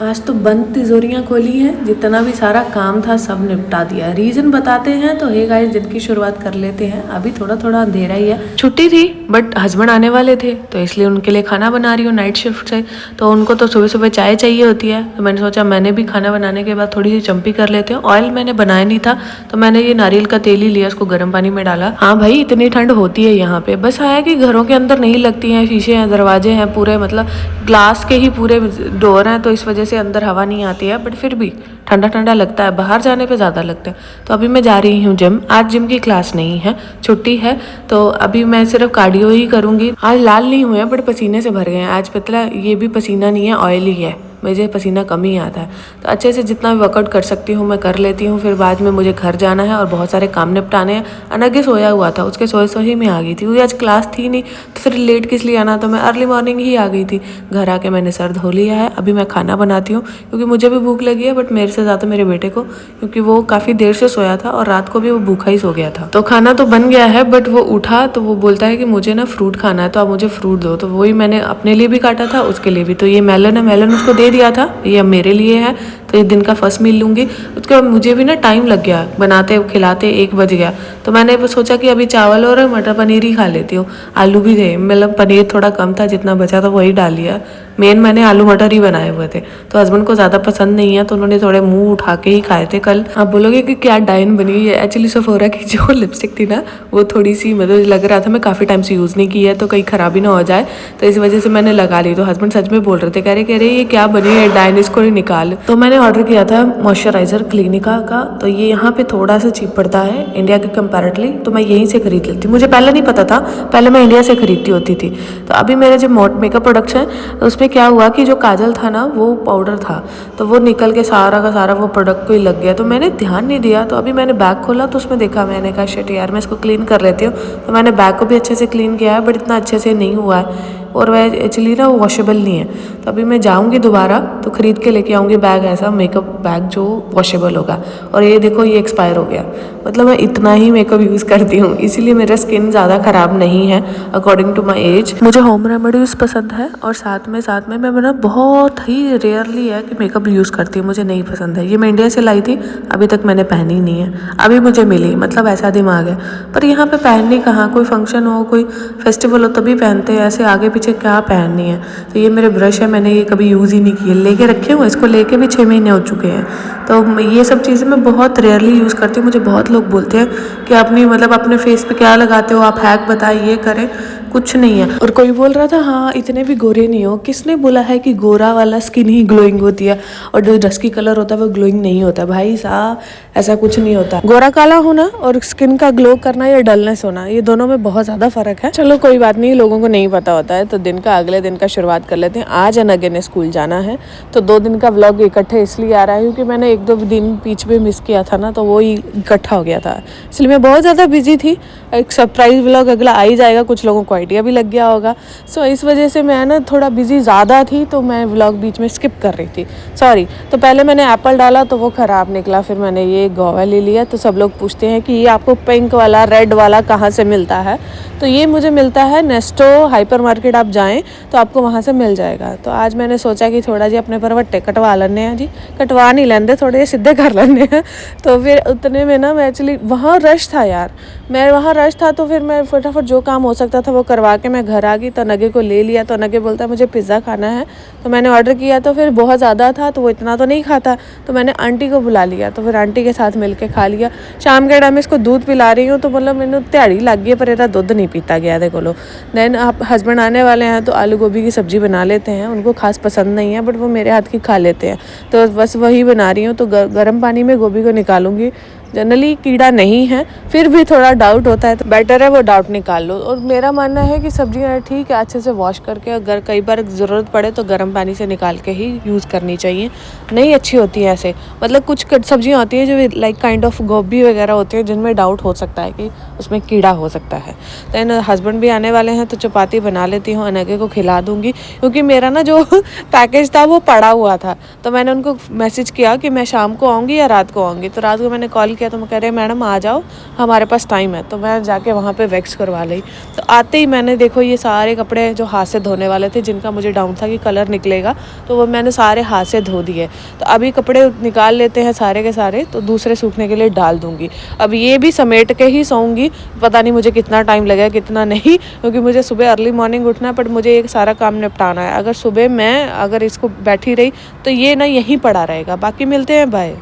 आज तो बंद तिजोरियां खोली हैं, जितना भी सारा काम था सब निपटा दिया। रीजन बताते हैं तो हे गाइस, दिन की शुरुआत कर लेते हैं। अभी थोड़ा थोड़ा अंधेरा ही है। छुट्टी थी बट हस्बैंड आने वाले थे तो इसलिए उनके लिए खाना बना रही हूँ नाइट शिफ्ट से। तो उनको तो सुबह सुबह चाय चाहिए होती है, तो मैंने सोचा मैंने भी खाना बनाने के बाद थोड़ी सी चम्पी कर लेते हैं। ऑयल मैंने बनाया नहीं था तो मैंने ये नारियल का तेल ही लिया, उसको गर्म पानी में डाला। हाँ भाई, इतनी ठंड होती है यहाँ पे। बस आया कि घरों के अंदर नहीं लगती हैं, शीशे हैं, दरवाजे हैं, पूरे मतलब ग्लास के ही पूरे डोर हैं, तो इस वजह से अंदर हवा नहीं आती है। बट फिर भी ठंडा ठंडा लगता है, बाहर जाने पे ज़्यादा लगता है। तो अभी मैं जा रही हूँ जिम। आज जिम की क्लास नहीं है, छुट्टी है, तो अभी मैं सिर्फ कार्डियो ही करूँगी। आज लाल नहीं हुए बट पसीने से भर गए हैं। आज पतला ये भी पसीना नहीं है, ऑयली है, मुझे पसीना कम ही आता है। तो अच्छे से जितना भी वर्कआउट कर सकती हूँ मैं कर लेती हूँ। फिर बाद में मुझे घर जाना है और बहुत सारे काम निपटाने हैं। अनघे सोया हुआ था, उसके सोए ही मैं आ गई थी, क्योंकि आज क्लास थी नहीं तो फिर लेट किस लिए आना, तो मैं अर्ली मॉर्निंग ही आ गई थी। घर आके मैंने सर धो लिया है। अभी मैं खाना बनाती हूँ क्योंकि मुझे भी भूख लगी है, बट मेरे से ज़्यादा मेरे बेटे को, क्योंकि वो काफ़ी देर से सोया था और रात को भी वो भूखा ही सो गया था। तो खाना तो बन गया है बट वो उठा तो वो बोलता है कि मुझे ना फ्रूट खाना है, तो आप मुझे फ्रूट दो। तो वही मैंने अपने लिए भी काटा था, उसके लिए भी। तो ये मेलन है, मेलन उसको दे दिया था, ये मेरे लिए है। तो ये दिन का फर्स्ट मील लूँगी। उसके बाद मुझे भी ना टाइम लग गया बनाते खिलाते, 1 बज गया। तो मैंने सोचा कि अभी चावल और मटर पनीर ही खा लेती हूँ। आलू भी थे, मतलब पनीर थोड़ा कम था, जितना बचा था वही डाल लिया। मेन मैंने आलू मटर ही बनाए हुए थे, तो हस्बैंड को ज़्यादा पसंद नहीं है, तो उन्होंने थोड़े मुंह उठा के ही खाए थे कल। आप बोलोगे कि क्या डाइन बनी हुई है। एक्चुअली सफोरा की जो लिपस्टिक थी ना, वो थोड़ी सी मतलब लग रहा था मैं काफ़ी टाइम से यूज़ नहीं की है, तो कहीं ख़राबी ना हो जाए, तो इस वजह से मैंने लगा ली। तो हस्बैंड सच में बोल रहे थे, कह रहे ये क्या बनी है डाइन, इसको ही निकाल। तो मैंने ऑर्डर किया था मॉइस्चराइज़र क्लिनिका का। तो ये यहाँ पे थोड़ा सा चीप पड़ता है इंडिया के कंपैरेटिवली, तो मैं यहीं से खरीद लेती हूँ। मुझे पहले नहीं पता था, पहले मैं इंडिया से खरीदती होती थी। तो अभी मेरे जो मेकअप प्रोडक्ट्स हैं उसमें क्या हुआ कि जो काजल था ना वो पाउडर था, तो वो निकल के सारा का सारा वो प्रोडक्ट को ही लग गया। तो मैंने ध्यान नहीं दिया। तो अभी मैंने बैग खोला तो उसमें देखा, मैंने कहा शिट यार, मैं इसको क्लीन कर लेती हूँ। तो मैंने बैग को भी अच्छे से क्लीन किया है, बट इतना अच्छे से नहीं हुआ है, और वह एक्चुअली ना वॉशेबल नहीं है। तो अभी मैं जाऊँगी दोबारा तो ख़रीद के लेके आऊँगी बैग, ऐसा मेकअप बैग जो वॉशेबल होगा। और ये देखो, ये एक्सपायर हो गया। मतलब मैं इतना ही मेकअप यूज़ करती हूँ, इसीलिए मेरा स्किन ज़्यादा ख़राब नहीं है अकॉर्डिंग टू माई एज। मुझे होम रेमेडीज़ पसंद है, और साथ में मैं ना बहुत ही रेयरली है कि मेकअप यूज़ करती हूँ, मुझे नहीं पसंद है। ये मैं इंडिया से लाई थी, अभी तक मैंने पहनी नहीं है, अभी मुझे मिली, मतलब ऐसा दिमाग है। पर यहाँ पे पहननी कहाँ, कोई फंक्शन हो, कोई फेस्टिवल हो तभी पहनते हैं, ऐसे आगे पीछे क्या पहननी है। तो ये मेरे ब्रश है, मैंने ये कभी यूज़ ही नहीं किए, लेके रखे हुए, इसको लेके भी 6 महीने हो चुके हैं। तो ये सब चीज़ें मैं बहुत रेयरली यूज़ करती हूँ। मुझे बहुत लोग बोलते हैं कि अपनी मतलब अपने फेस पे क्या लगाते हो आप, हैक बताए, ये करें, कुछ नहीं है। और कोई बोल रहा था हाँ इतने भी गोरे नहीं हो। किसने बोला है कि गोरा वाला स्किन ही ग्लोइंग होती है और जो डस्की कलर होता है वो ग्लोइंग नहीं होता? भाई साहब ऐसा कुछ नहीं होता। गोरा काला होना और स्किन का ग्लो करना या डलनेस होना, ये दोनों में बहुत ज़्यादा फ़र्क है। चलो कोई बात नहीं, लोगों को नहीं पता होता है। तो दिन का अगले दिन का शुरुआत कर लेते हैं। आज अनघे ने स्कूल जाना है, तो 2 दिन का व्लॉग इकट्ठे इसलिए आ रहा है क्योंकि मैंने 1-2 दिन बीच में मिस किया था ना, तो वो ही इकट्ठा हो गया था, इसलिए मैं बहुत ज़्यादा बिजी थी। एक सरप्राइज़ व्लॉग अगला आ ही जाएगा, कुछ लोगों को आइडिया भी लग गया होगा। सो इस वजह से मैं ना थोड़ा बिजी ज़्यादा थी, तो मैं व्लॉग बीच में स्किप कर रही थी, सॉरी। तो पहले मैंने एप्पल डाला तो वो ख़राब निकला, फिर मैंने ये गोवा ले लिया। तो सब लोग पूछते हैं कि ये आपको पिंक वाला रेड वाला कहाँ से मिलता है? तो ये मुझे मिलता है नेस्टो हाइपर मार्केट, आप जाएँ तो आपको वहाँ से मिल जाएगा। तो आज मैंने सोचा कि थोड़ा जी अपने परवट्टे कटवा लेने हैं जी, कटवा नहीं लेंदे, थोड़े सीधे कर लेने हैं। तो फिर उतने में ना मैं एक्चुअली वहाँ रश था यार, मैं वहाँ रश था, तो फिर मैं फटाफट जो काम हो सकता था वो करवा के मैं घर आ गई। तो नगे को ले लिया, तो नगे बोलता है मुझे पिज़्ज़ा खाना है, तो मैंने ऑर्डर किया। तो फिर बहुत ज़्यादा था तो वो इतना तो नहीं खाता, तो मैंने आंटी को बुला लिया, तो फिर आंटी के साथ मिल के खा लिया। शाम के टाइम इसको दूध पिला रही हूँ, तो मतलब मैंने त्याड़ी लग गई, पर ਇਹਦਾ दूध नहीं पीता गया देखो लो। देन आप हस्बैंड आने वाले हैं तो आलू गोभी की सब्ज़ी बना लेते हैं, उनको खास पसंद नहीं है बट वो मेरे हाथ की खा लेते हैं, तो बस वही बना रही हूँ। तो गर्म पानी में गोभी को निकालूंगी। जनरली कीड़ा नहीं है, फिर भी थोड़ा डाउट होता है, तो बेटर है वो डाउट निकाल लो। और मेरा मानना है कि सब्जियां ठीक है अच्छे से वॉश करके, अगर कई बार ज़रूरत पड़े तो गर्म पानी से निकाल के ही यूज़ करनी चाहिए, नहीं अच्छी होती है ऐसे। मतलब कुछ सब्जियां होती है जो लाइक काइंड ऑफ गोभी वगैरह होती है जिनमें डाउट हो सकता है कि उसमें कीड़ा हो सकता है। दैन हस्बैंड भी आने वाले हैं तो चपाती बना लेती हूँ, अनघे को खिला दूँगी, क्योंकि मेरा ना जो पैकेज था वो पड़ा हुआ था। तो मैंने उनको मैसेज किया कि मैं शाम को आऊँगी या रात को आऊँगी, तो रात को मैंने कॉल किया तो मैं कह रहे मैडम आ जाओ, हमारे पास टाइम है। तो मैं जाके वहाँ पे वैक्स करवा ली। तो आते ही मैंने देखो ये सारे कपड़े जो हाथ से धोने वाले थे, जिनका मुझे डाउट था कि कलर निकलेगा, तो वो मैंने सारे हाथ से धो दिए। तो अभी कपड़े निकाल लेते हैं सारे के सारे, तो दूसरे सूखने के लिए डाल दूँगी। अब ये भी समेट के ही सोऊंगी, पता नहीं मुझे कितना टाइम लगेगा कितना नहीं, क्योंकि मुझे सुबह अर्ली मॉर्निंग उठना है, बट मुझे एक सारा काम निपटाना है। अगर सुबह मैं इसको बैठी रही तो ये ना यहीं पड़ा रहेगा। बाकी मिलते हैं, बाय।